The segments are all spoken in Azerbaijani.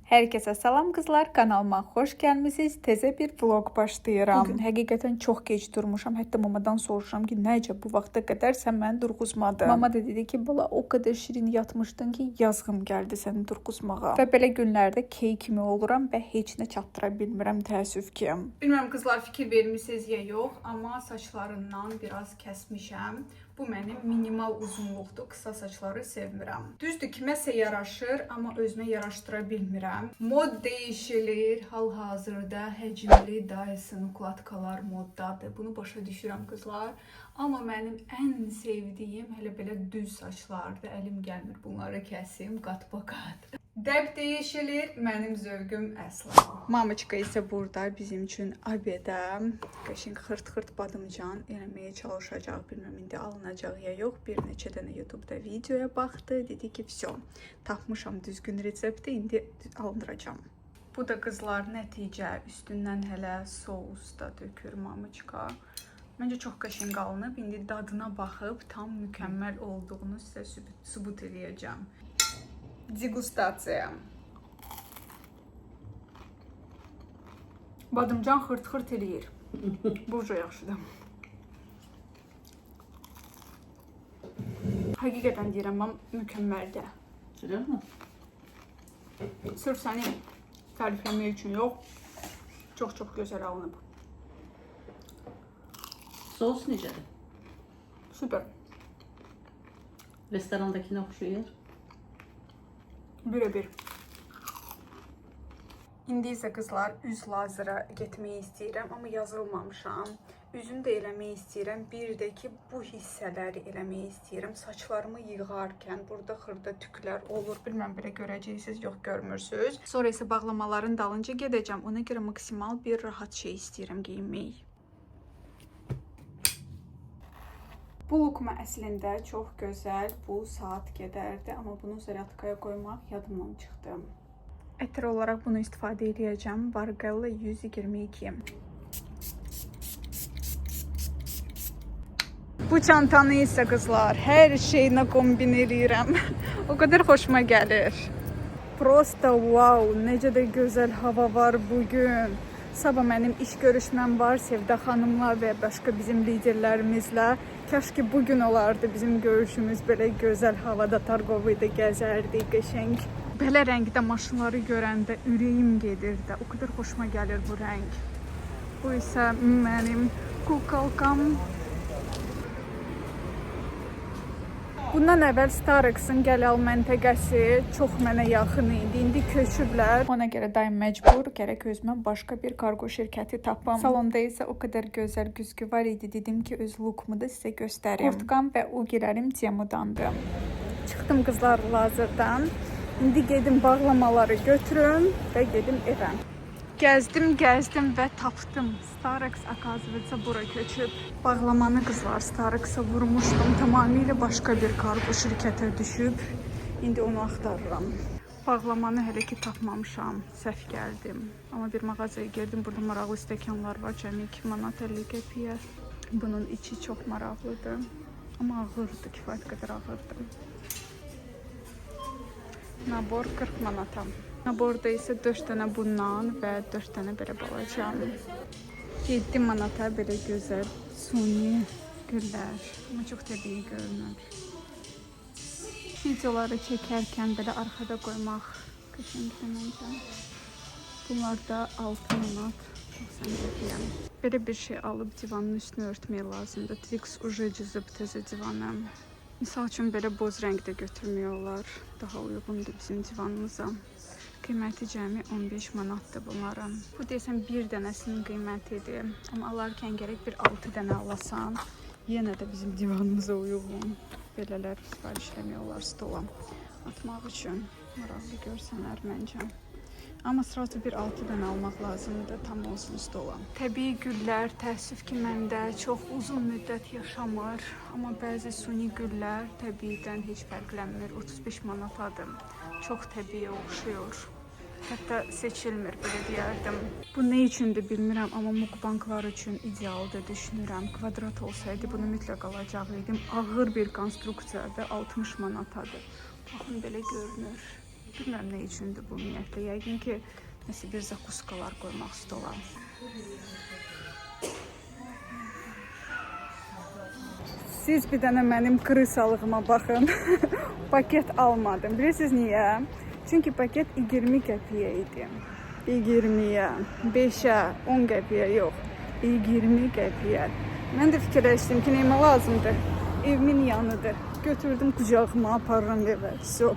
Herkese salam kızlar, kanalıma hoş gəlmisiniz. Tezə bir vlog başlayıram. Bugün həqiqətən çox gec durmuşam. Hətta mamadan soruşuram ki, nəcə bu vaxta qədər sən məni durğuzmadın. Mama da dedi ki, bala o qədər şirin yatmışdın ki, yazığım gəldi səni durğuzmağa. Və belə günlərdə key kimi oluram və heç nə çatdıra bilmirəm, təəssüf ki. Bilmirəm kızlar fikir vermisiniz ya yox, amma saçlarından biraz kəsmişəm. Bu mənim minimal uzunluqdur. Qısa saçları sevmirəm. Düzdür, kiməsə yaraşır, amma özümə yaraşdıra bilmirəm. Mod dəyişilir. Hal-hazırda həcmli Dyson ukladkalar moddadır. Bunu başa düşürəm qızlar. Amma mənim ən sevdiyim hələ belə düz saçlardır. Əlim gəlmir bunları kəsim qat-baqat. Dəb dəyişilir, mənim zövqüm əsla. Mamaçka isə burada bizim üçün abedə qəşəng xırt-xırt badımcan eləməyə çalışacaq. Bilməm indi alınacaq ya yox. Bir neçə dənə YouTube'da videoya baxdı. Dedi ki, vəsə, tapmışam düzgün resepti, indi alındıracağam. Bu da qızlar nəticə. Üstündən hələ sous da dökür mamaçka. Məncə çox qəşəng alınıb. İndi dadına baxıb tam mükəmməl olduğunu sizə sübut edəcəm. Degustasiya. Badımcan xırt-xırt eləyir. Burca yaxşıdır. Həqiqətən deyirəm, mükəmməldir. Sırırmı? Sırf səni tərifləmək üçün yox, çox-çox gözəl alınıb. Sos necədir? Süper. Restorandakine oxşayır. Birebir. İndi isə qızlar üz lazera getmək istəyirəm, amma yazılmamışam. Üzünü də eləmək istəyirəm. Bir də ki, bu hissələri eləmək istəyirəm. Saçlarımı yığarkən burada xırda tüklər olur. Bilməm, belə görəcəksiniz, yox görmürsünüz. Sonra isə bağlamaların dalınca gedəcəm. Ona görə maksimal bir rahat şey istəyirəm geyinmək. Bu lokma əslində çox gözəl, bu saat gedərdi, amma bunu zaryatkaya qoymaq yadımdan çıxdı. Ətir olaraq bunu istifadə edəcəm. Bargella 122. Bu çantanı isə qızlar, hər şeyinə kombin edirəm. O qədər xoşuma gəlir. Prosta wow, necə də gözəl hava var bugün. Sabah mənim iş görüşməm var Sevda xanımla və başqa bizim liderlərimizlə. Kaş ki bugün olardı bizim görüşümüz, belə gözəl havada Targovoyda gəzərdik, qəşəng. Belə rəngdə maşınları görəndə ürəyim gedirdi. O qədər xoşuma gəlir bu rəng. Bu isə mənim kukalkam. Bundan əvvəl Starex'in Gəlal məntəqəsi çox mənə yaxın idi. İndi köçüblər. Ona görə daim məcbur gərək özümə başqa bir kargo şirkəti tapam. Salonda isə o qədər gözəl güzgü var idi. Dedim ki, öz lookumu da sizə göstərim. Kurtkam və ugələrim Temudandı. Çıxdım qızlar lazerdən. İndi gedim bağlamaları götürüm və gedim evə. Gəzdim və tapdım. Starex akazivitsa bura köçüb. Bağlamanı qızlar Starex'a vurmuşdum. Tamamilə başqa bir kargo şirkətə düşüb. İndi onu axtarıram. Bağlamanı hələ ki tapmamışam. Səhv gəldim. Amma bir mağazaya girdim. Burada maraqlı stəkanlar var. Cəmi 2 manat 50 qəpiyə. Bunun içi çox maraqlıdır. Amma ağırdır. Kifayət qədər ağırdır. Nabor 40 manata. Naborda isə 4 dənə bundan və 4 dənə belə balaca. 7 manata belə gözəl suni güllər. Amma çox təbii görünür. Videoları çəkərkən belə arxada qoymaq qəşəngdir məncə. Bunlar da 6 manat 90 qəpiyə. Belə bir şey alıb divanın üstünü örtmək lazımdır. Trix uca cızıb təzə divanı. Misal üçün belə boz rəngdə götürmək olar. Daha uyğundur bizim divanımıza. Qiyməti cəmi 15 manatdır bunların. Bu desəm bir dənəsinin qiymətidir. Amma alarkən gərək bir 6 dənə alasan. Yenə də bizim divanımıza uyğun. Belələr sifarişləmək olar stola atmaq üçün. Maraqlı görsənər məncə. Amma sırası bir 6 dənə almaq lazımdır tam olsun stola. Təbii güllər təəssüf ki məndə çox uzun müddət yaşamır. Amma bəzi suni güllər təbiidən heç fərqlənmir. 35 manatadır. Çox təbii oxşuyor. Hətta seçilmir, belə deyərdim. Bu nə üçündür bilmirəm, amma mukbanglar üçün idealdır düşünürəm. Kvadrat olsaydı bunu mütləq alacaqdım. Ağır bir konstruksiyadır, 60 manatadır. Baxın, belə görünür. Bilmirəm nə üçündür bu ümumiyyətlə. Yəqin ki, nəsə bir zakuskalar qoymaq istəyirəm. Siz bir dənə mənim qırısalığıma baxın. Paket almadım. Bilirsiniz niyə? Çünki paket 20 qəpiyə idi. 20-yə, 5-ə, 10 qəpiyə yox. 20 qəpiyə. Mən də fikirləşdim ki, nəyimə lazımdır? Evimin yanıdır. Götürdüm qucağıma, aparıram evə. So.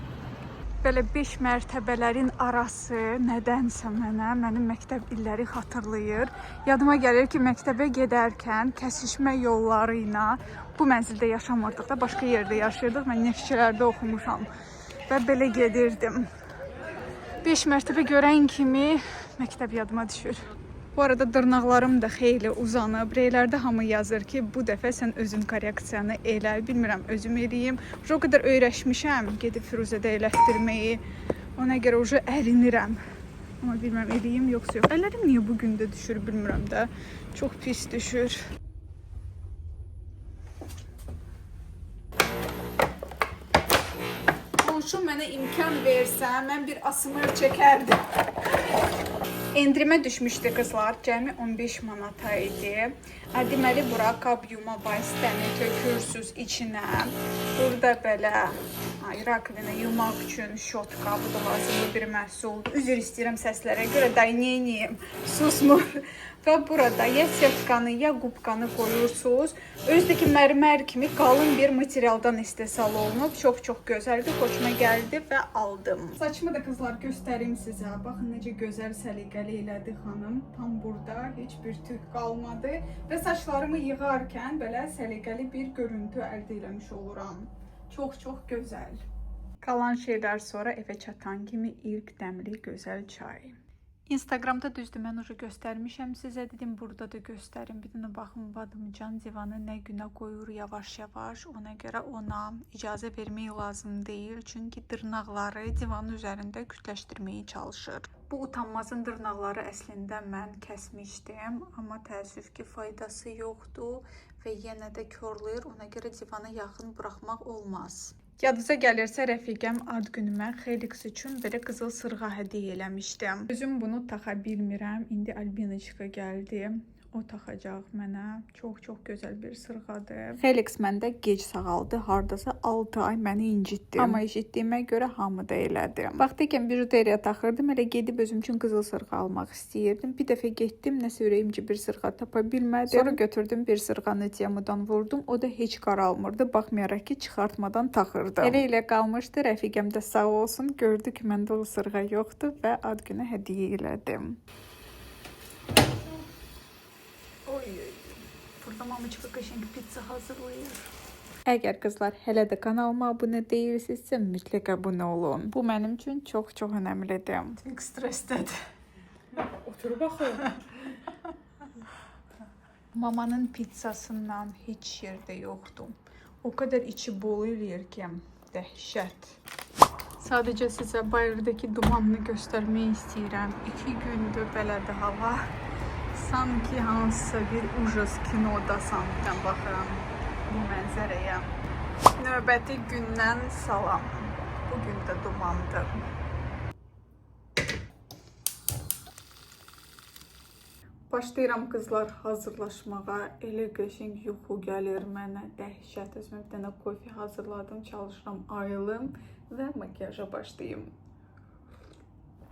Belə 5 mərtəbələrin arası nədənsə mənim məktəb illəri xatırlayır. Yadıma gəlir ki, məktəbə gedərkən kəsişmə yolları ilə bu mənzildə yaşamırdıq da, başqa yerdə yaşayırdıq. Mən Neftçilərdə oxumuşam və belə gedirdim. 5 mərtəbə görən kimi məktəb yadıma düşür. Bu arada dırnaqlarım da xeyli uzanıb. Reylərdə hamı yazır ki, bu dəfə sən özün korreksiyanı elə. Bilmirəm, özüm eləyim. O qədər öyrəşmişəm gedib Firuzədə elətdirməyi. Ona görə ucu ərinirəm. Amma bilmirəm, eləyim yoxsa yox. Əllərim niyə bugün də düşür, bilmirəm də. Çox pis düşür. Qonşum mənə imkan versə, mən bir asmır çəkərdim. Endirimə düşmüşdü qızlar, cəmi 15 manata idi. Deməli, bura qab yuma vasitəni tökürsüz içinə. Burada belə rakovina yumaq üçün şot qabı da lazımlı bir məhsuldur. Üzr istəyirəm səslərə görə, day neyim, susmur. Və burada ya setkanı, ya qubqanı qoyursunuz. Özdəki mərmər kimi qalın bir materialdan istehsal olunub. Çox gözəldir, xoşuma gəldi və aldım. Saçımı da qızlar göstərim sizə. Baxın necə gözəl səliqəli elədi xanım. Tam burada heç bir tük qalmadı. Və saçlarımı yığarkən belə səliqəli bir görüntü əldə eləmiş oluram. Çox gözəl. Qalan şeylər sonra evə çatan kimi ilk dəmli gözəl çay. Instagramda düzdür, mən ucu göstərmişəm sizə, dedim burada da göstərim. Bir dənə baxın, Badımcan divanı nə günə qoyur yavaş-yavaş. Ona görə ona icazə vermək lazım deyil. Çünki dırnaqları divanın üzərində kütləşdirməyə çalışır. Bu utanmazın dırnaqları əslində mən kəsmişdim. Amma təəssüf ki, faydası yoxdur və yenə də körləyir. Ona görə divana yaxın buraxmaq olmaz. Yadınıza gəlirsə, rəfiqəm ad günümə Xelix üçün belə qızıl sırğa hədiyyə eləmişdim. Özüm bunu taxa bilmirəm. İndi Albinaçka gəldi. O taxacaq mənə. Çox gözəl bir sırğadır. Xelix məndə gec sağaldı. Hardasa 6 ay məni incitdi. Amma eşitdiyimə görə hamı da elədi. Vaxtikən bijuteriya taxırdım. Elə gedib özüm üçün qızıl sırğa almaq istəyirdim. Bir dəfə getdim, nəsə ürəyimcə bir sırğa tapa bilmədim. Sonra götürdüm bir sırğanı tiyamudan vurdum. O da heç qaralmırdı. Baxmayaraq ki, çıxartmadan taxırdım. Elə qalmışdı. Rəfiqəm də sağ olsun. Gördü ki, məndə o sırğa yoxdur və ad günə hədiyyə elədim. Burada mamıçka qəşəng pizza hazırlayır. Əgər qızlar hələ də kanalıma abunə deyilsinizsə, mütləq abunə olun. Bu mənim üçün çox önəmlidir. Çox stressdədir. Otur baxın. Mamanın pizzasından heç yerdə yoxdur. O qədər içi bol eləyir ki, dəhşət. Sadəcə sizə bayırdakı dumanını göstərmək istəyirəm. 2 gündür belədir hava. Sanki hansısa bir ujaz kinodasan, baxıram bu mənzərəyə. Növbəti gündən salam. Bugün də dumandır. Başlayıram qızlar hazırlaşmağa. Elə qəşəng yuxu gəlir mənə, dəhşət. Özümə bir dənə kofe hazırladım, çalışıram ayılım və makiyaja başlayayım.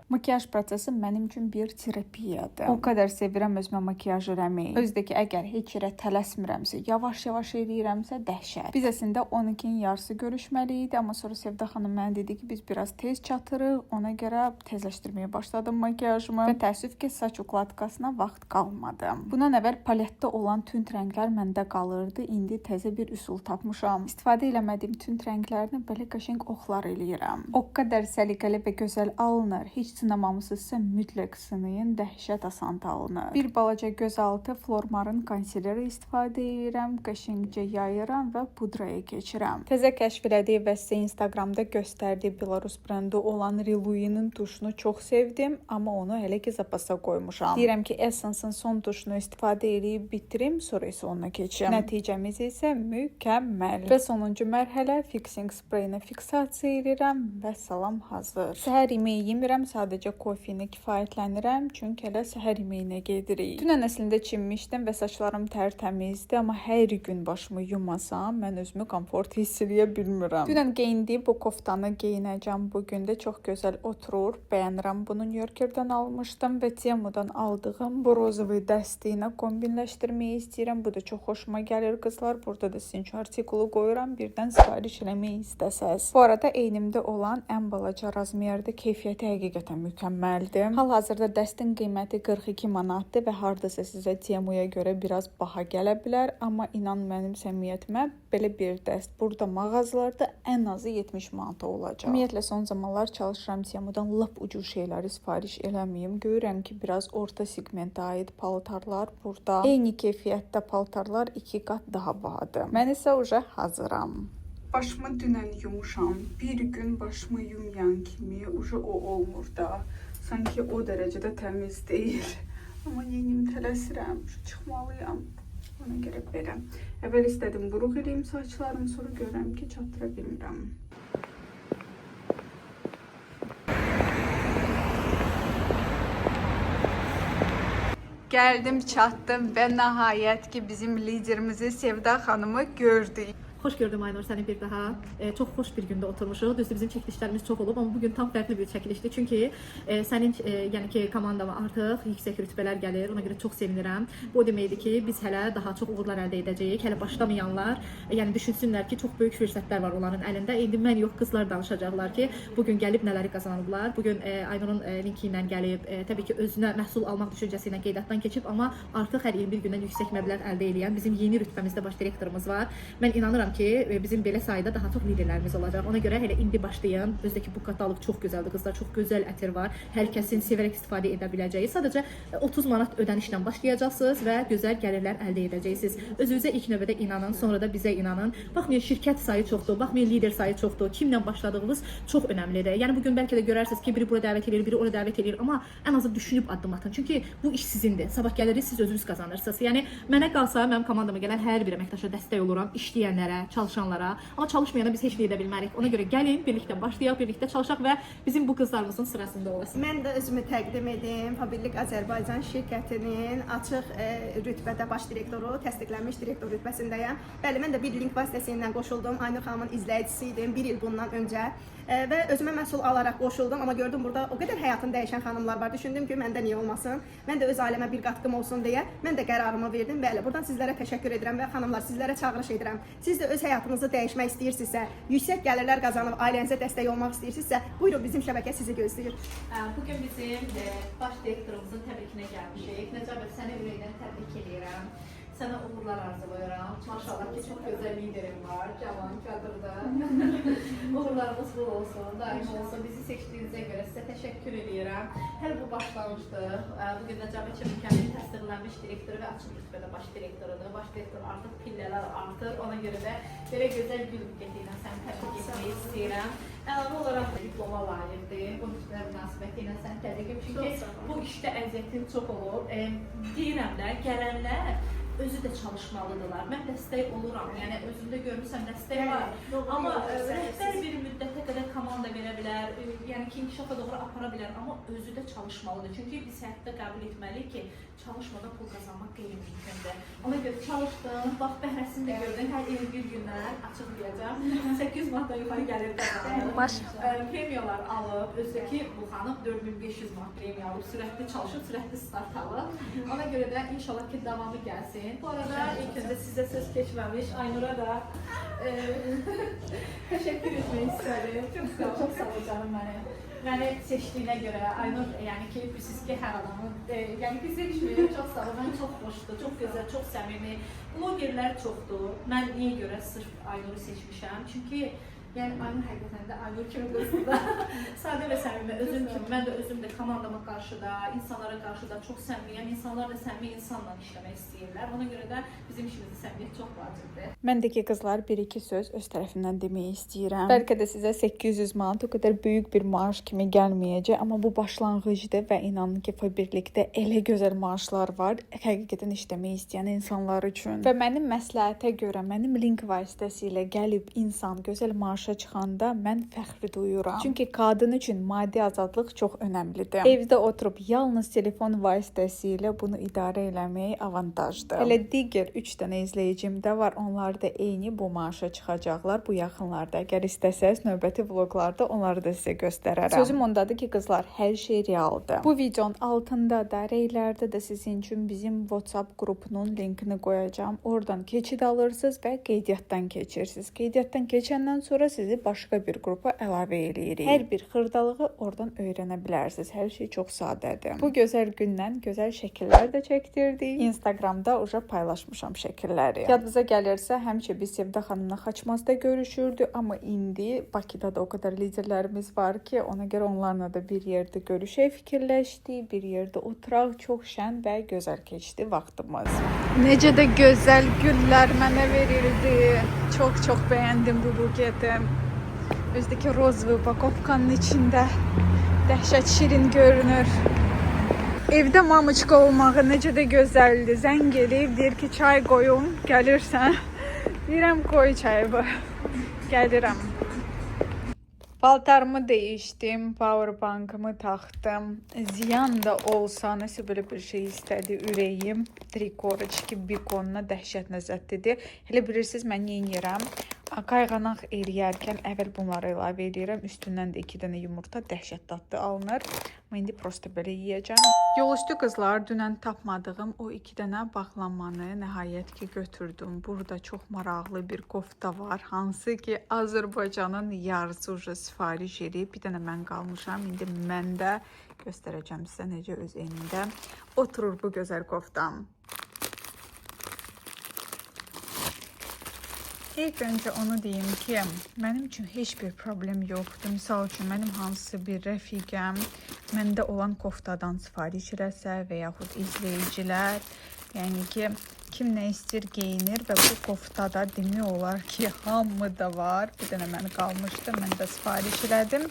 Makiyaj prosesi mənim üçün bir terapiyadır. O qədər sevirəm özümə makiyaj eləməyi. Özdəki əgər heç yerə tələsmirəmsə, yavaş eləyirəmsə dəhşət. Biz əslində 12-nin yarısı görüşməli idi, amma sonra Sevda xanım mənə dedi ki, biz biraz tez çatırıq. Ona görə tezləşdirməyə başladım makiyajımı və təəssüf ki, saç ukladkasına vaxt qalmadı. Bundan əvvəl paletdə olan tünd rənglər məndə qalırdı. İndi təzə bir üsul tapmışam. İstifadə eləmədiyim tünd rənglərini belə qəşəng oxlar eləyirəm. O qədər səliqəli və gözəl alınır. Heç sınamamısınızsa mütləq sınayın, dəhşət asan alınır. Bir balaca gözaltı Flormarın konsilleri istifadə edirəm, qəşəngcə yayıram və pudraya keçirəm. Təzə kəşf elədiyi və sizə Instagramda göstərdiyi Belarus brendi olan Relui'nin tuşunu çox sevdim, amma onu hələ ki zapasa qoymuşam. Deyirəm ki, Essence'ın son tuşunu istifadə edib bitirim, sonra isə onunla keçirəm. Nəticəmiz isə mükəmməl. Və sonuncu mərhələ fixing spreyini fiksasiya edirəm və salam hazır. Səhər yeməyi yemirəm, sadəcə kofe ilə kifayətlənirəm, çünki hələ səhər yeməyinə gedirik. Dünən əslində çinmişdim və saçlarım tərtəmizdi, amma hər gün başımı yumasam, mən özümü komfort hiss edə bilmirəm. Dünən geyindiyi bu koftanı geyinəcəm. Bugün də çox gözəl oturur. Bəyənirəm. Bunu New Yorker'dan almışdım və Temu'dan aldığım bu rozovi dəsti ilə kombinləşdirməyi istəyirəm. Bu da çox xoşuma gəlir qızlar. Burada da sizin üçün artikulu qoyuram. Birdən sifariş eləməyi istəsəz. Bu arada eynimdə olan ən balaca razmerdə keyfiyyəti həqiqətən mükəmməldir. Hal-hazırda dəstin qiyməti 42 manatdır və hardasa sizə Temu'ya görə biraz baha gələ bilər, amma inan mənim səmiyyətimə belə bir dəst burada mağazalarda ən azı 70 manata olacaq. Ümumiyyətlə son zamanlar çalışıram Temu'dan lap ucuz şeyləri sifariş eləməyim. Görürəm ki, biraz orta segmentə aid paltarlar burada. Eyni keyfiyyətdə paltarlar 2 qat daha bahadır. Mən isə уже hazıram. Başımı dünən yumuşam. Bir gün başımı yumyan kimi уже o olmur da. Sanki o dərəcədə təmiz deyil. Amma yenim tələsirəm. Çıxmalıyam. Ona görə belə. Əvvəl istədim buruq edeyim saçlarımı, sonra görürəm ki, çatdıra bilmirəm. Gəldim, çatdım və nəhayət ki, bizim liderimizi Sevda xanımı gördük. Xoş gördüm Aynur səni bir daha. Çox xoş bir gündə oturmuşuq. Düzdür bizim çəkilişlərimiz çox olub, amma bugün tam fərqli bir çəkilişdir. Çünki sənin yəni ki komandama artıq yüksək rütbələr gəlir. Ona görə çox sevinirəm. Bu o deməkdir ki, biz hələ daha çox uğurlar əldə edəcəyik. Hələ başlamayanlar, yəni düşünsünlər ki, çox böyük fürsətlər var onların əlində. İndi mən yox, qızlar danışacaqlar ki, bugün gəlib nələri qazanıblar. Bugün Aynurun linki ilə gəlib, təbii ki, özünə məhsul almaq düşüncəsi ilə qeydiyyatdan keçib, amma artıq hər 21 gündən yüksək məbləğ əldə edən bizim yeni rütbəmizdə baş direktorumuz var. Mən inanıram ki, bizim belə sayda daha çox liderlərimiz olacaq. Ona görə hələ indi başlayın. Özdəki bu kataloq çox gözəldir. Qızlar, çox gözəl ətir var. Hər kəsin sevərək istifadə edə biləcəyi. Sadəcə 30 manat ödənişlə başlayacaqsınız və gözəl gəlirlər əldə edəcəksiniz. Özünüzə ilk növbədə inanın, sonra da bizə inanın. Baxmayın şirkət sayı çoxdur, baxmayın lider sayı çoxdur. Kimlə başladığınız çox önəmlidir. Yəni bugün bəlkə də görərsiniz ki, biri bura dəvət edir, biri ora dəvət edir, amma ən azı düşünüb addım atın. Çünki bu iş sizindir. Sabah gəlirik, siz özünüz qazanırsınız. Yəni mənə qalsa, mənim komandama gələn hər bir əməkdaşa dəstək oluram, işləyənlərə, çalışanlara, amma çalışmayana biz heç nə edə bilmərik. Ona görə gəlin, birlikdə başlayaq, birlikdə çalışaq və bizim bu qızlarımızın sırasında olasın. Mən də özümü təqdim edim. Fabirlik Azərbaycan şirkətinin açıq rütbədə baş direktoru, təsdiqlənmiş direktor rütbəsindəyəm. Bəli, mən də bir link vasitəsilə qoşuldum. Aynur xanımın izləyicisi idim 1 il bundan öncə və özümə məhsul alaraq qoşuldum, amma gördüm burada o qədər həyatını dəyişən xanımlar var. Düşündüm ki, məndə niyə olmasın? Mən də öz ailəmə bir qatqım olsun deyə mən də qərarımı verdim. Bəli, buradan sizlərə təşəkkür edirəm və xanımlar, sizlərə çağırış edirəm. Siz də öz həyatınızı dəyişmək istəyirsinizsə, yüksək gəlirlər qazanıb ailənizə dəstək olmaq istəyirsinizsə, buyurun bizim şəbəkə sizi gözləyir. Bugün bizim baş direktorumuzun təbrikinə gəlmişik. Nəcəbət, səni ürəkdən təbrik edirəm. Sənə uğurlar arzulayıram. Maşallah ki, çox gözəl liderim var. Cavan, kadırda. Uğurlarımız bol olsun, daim olsun. Bizi seçdiyinizə görə sizə təşəkkür edirəm. Hər bu başlanmışdır. Bugün Nəcəbət Çəmikənin təsdiqlənmiş direktoru və açıq rütbədə baş direktorudur. Baş direktor artıq pillələr artır. Ona görə də belə gözəl gül buketi ilə səni təbrik etmək istəyirəm. Əlavə olaraq da diploma layiqdir. Bu münasibəti ilə səni təbrik edirəm. Çünki bu işdə əziyyətin çox olub. Deyirəm də, gələnlər özü də çalışmalıdırlar. Mən dəstək oluram. Yəni özümdə görmüsəm dəstək var. Amma rəhbər bir müddətə qədər komanda verə bilər. Yəni ki, inkişafa doğru apara bilər. Amma özü də çalışmalıdır. Çünki biz həyatda qəbul etməliyik ki, çalışmadan pul qazanmaq qeyri-mümkündür. Ona görə çalışdım. Bax, bəhrəsini də gördüm. Hər 21 gündən açıqlayacağam. 800 manatdan yuxarı gəlir qazanır. Premiyalar alıb, özdəki bu xanım 4500 manat premiya alıb. Sürətli çalışıb, sürətli start alıb. Ona görə də inşallah ki, davamı gəlsin. Bu arada ilk öncə sizə söz keçməmiş Aynur'a da təşəkkür etmək istədim. Çox sağ ol canım mənim. Məni seçdiyinə görə Aynur, yəni ki, bilirsiniz ki, hər adamın, yəni biz seçməyək, çox sağ ol, mən çox xoşdur, çox gözəl, çox səmimi. Blogerlər çoxdur. Mən niyə görə sırf Aynur'u seçmişəm? Çünki Yəni Aynur həqiqətən də Aynur kimi qızdır da. Sadə və səmimi, özüm kimi, mən də özüm də komandama qarşı da, insanlara qarşı da çox səmimiyəm. İnsanlar da səmimi insanla işləmək istəyirlər. Ona görə də bizim işimizdə səmimiyyət çox vacibdir. Mən də ki qızlar bir-iki söz öz tərəfimdən demək istəyirəm. Bəlkə də sizə 800 manat o qədər böyük bir maaş kimi gəlməyəcək, amma bu başlanğıcdır və inanın ki, birlikdə elə gözəl maaşlar var, həqiqətən işləmək istəyən insanlar üçün. Və mənim məsləhətə görə, mənim link vasitəsilə gəlib insan gözəl maaşa çıxanda mən fəxr duyuram. Çünki qadın üçün maddi azadlıq çox önəmlidir. Evdə oturub yalnız telefon vasitəsilə bunu idarə eləmək avantajdır. Elə digər 3 dənə izləyicim də var. Onlar da eyni bu maaşa çıxacaqlar bu yaxınlarda. Əgər istəsəz növbəti vloqlarda onları da sizə göstərərəm. Sözüm ondadır ki, qızlar, hər şey realdır. Bu videonun altında da, reylərdə də sizin üçün bizim WhatsApp qrupunun linkini qoyacağam. Oradan keçid alırsınız və qeydiyyatdan keçirsiniz. Qeydiyyatdan keçəndən sonra sizi başqa bir qrupa əlavə eləyirik. Hər bir xırdalığı oradan öyrənə bilərsiniz. Hər şey çox sadədir. Bu gözəl gündən gözəl şəkillər də çəkdirdik. Instagramda uca paylaşmışam şəkilləri. Yadınıza gəlirsə, həmişə biz Sevda xanımla Xaçmazda görüşürdük, amma indi Bakıda da o qədər liderlərimiz var ki, ona görə onlarla da bir yerdə görüşək fikirləşdik, bir yerdə oturaq, çox şən və gözəl keçdi vaxtımız. Necə də gözəl güllər mənə verildi. Çox bəyəndim bu buketi. Özdəki rozlu upakovkanın içində dəhşət şirin görünür. Evdə mamuçka olmağı necə də gözəldir. Zəng eləyib, deyir ki, çay qoyum, gəlirsən. Deyirəm, qoy çayı, gəlirəm. Paltarımı dəyişdim, powerbankımı taxdım. Ziyan da olsa, nəsə belə bir şey istədi ürəyim. Trikoroçki bikonuna dəhşət ləzzətlidir. Elə bilirsiniz, mən yeyirəm. Qayğanaq eləyərkən əvvəl bunları əlavə edirəm. Üstündən də 2 dənə yumurta dəhşət dadlı alınır. Amma indi prosta belə yeyəcəm. Yolüstü qızlar, dünən tapmadığım o 2 dənə bağlamanı nəhayət ki götürdüm. Burada çox maraqlı bir kofta var. Hansı ki Azərbaycanın yarısı uca sifariş edib. Bir dənə mən qalmışam. İndi mən də göstərəcəm sizə necə öz enimdə oturur bu gözəl koftam. İlk öncə onu deyim ki, mənim üçün heç bir problem yoxdur. Misal üçün, mənim hansısa bir rəfiqəm məndə olan koftadan sifariş eləsə və yaxud izləyicilər, yəni ki, kim nə istir geyinir və bu koftada demək olar ki, hamıda var. Bir dənə mən qalmışdı, mən də sifariş elədim.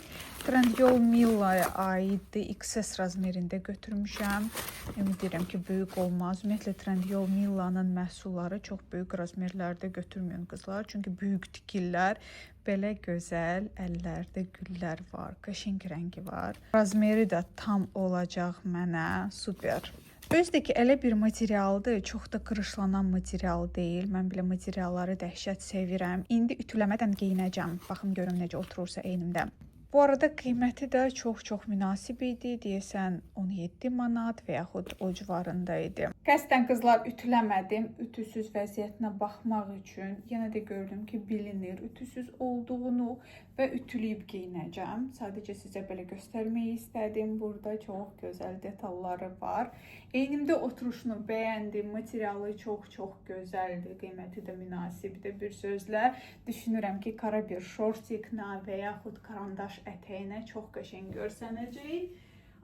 Trendyol Milla'ya aiddir, XS razmerində götürmüşəm. Ümid edirəm ki, böyük olmaz. Ümumiyyətlə, Trendyol Milla'nın məhsulları çox böyük razmerlərdə götürməyin qızlar. Çünki böyük tikirlər, belə gözəl əllərdə güllər var, qəşəng rəngi var. Razmeri də tam olacaq mənə, super. Özdəki elə bir materialdır, çox da qırışlanan material deyil. Mən belə materialları dəhşət sevirəm. İndi ütüləmədən geyinəcəm. Baxın görüm necə oturursa eynimdə. Bu arada qiyməti də çox münasib idi. Deyəsən 17 manat və yaxud o civarında idi. Qəsdən qızlar ütüləmədim. Ütüsüz vəziyyətinə baxmaq üçün yenə də gördüm ki, bilinir ütüsüz olduğunu və ütüləyib geyinəcəm. Sadəcə sizə belə göstərmək istədim. Burada çox gözəl detalları var. Eynimdə oturuşunu bəyəndim. Materialı çox gözəldir. Qiyməti də münasibdir. Bir sözlə düşünürəm ki, qara bir şortiklə və yaxud karandaş ətəyinə çox qəşəng görsənəcək.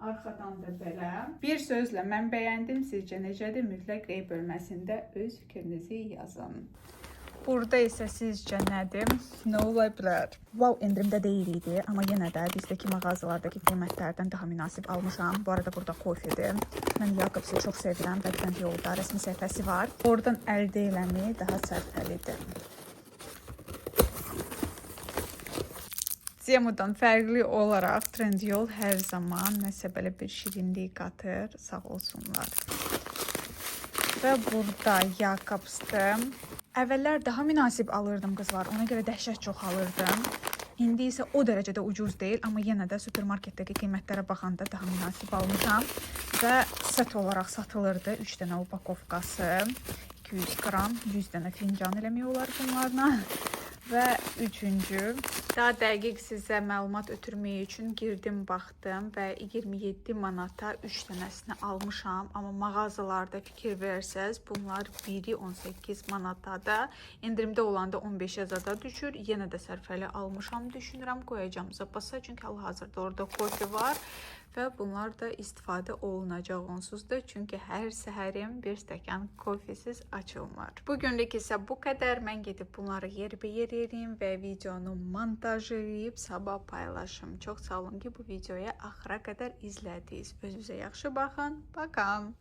Arxadan da belə. Bir sözlə mən bəyəndim. Sizcə necədir? Mütləq rey bölməsində öz fikrinizi yazın. Burada isə sizcə nədir? Nə ola bilər? Wow, endirimdə deyil idi, amma yenə də bizdəki mağazalardakı qiymətlərdən daha münasib almışam. Bu arada burada kofedir. Mən Jacobs'ı çox sevirəm və Trendyolda rəsmi səhifəsi var. Oradan əldə eləmək daha sərfəlidir. Temudan fərqli olaraq Trendyol hər zaman nəsə belə bir şirinlik qatır, sağ olsunlar. Və burada Jacobs'dır. Əvvəllər daha münasib alırdım qızlar, ona görə dəhşət çox alırdım. İndi isə o dərəcədə ucuz deyil, amma yenə də supermarketdəki qiymətlərə baxanda daha münasib almışam. Və set olaraq satılırdı 3 dənə upakovkası, 200 qram, 100 dənə fincan eləmək olar bunlarla. Və üçüncü, daha dəqiq sizə məlumat ötürmək üçün girdim, baxdım və 27 manata 3 dənəsini almışam. Amma mağazalarda fikir versəz, bunlar biri 18 manatadır. Endirimdə olanda 15-ə zada düşür. Yenə də sərfəli almışam, düşünürəm qoyacağım zapasa, çünki hal-hazırda orada kofe var və bunlar da istifadə olunacaq onsuz da, çünki hər səhərim bir stəkan kofesiz açılmır. Bugünlük isə bu qədər. Mən gedib bunları yerbəyer edeyim və videonu montaj edib sabah paylaşım. Çox sağ olun ki, bu videoya axıra qədər izlədiniz. Özünüzə yaxşı baxın. Baxın.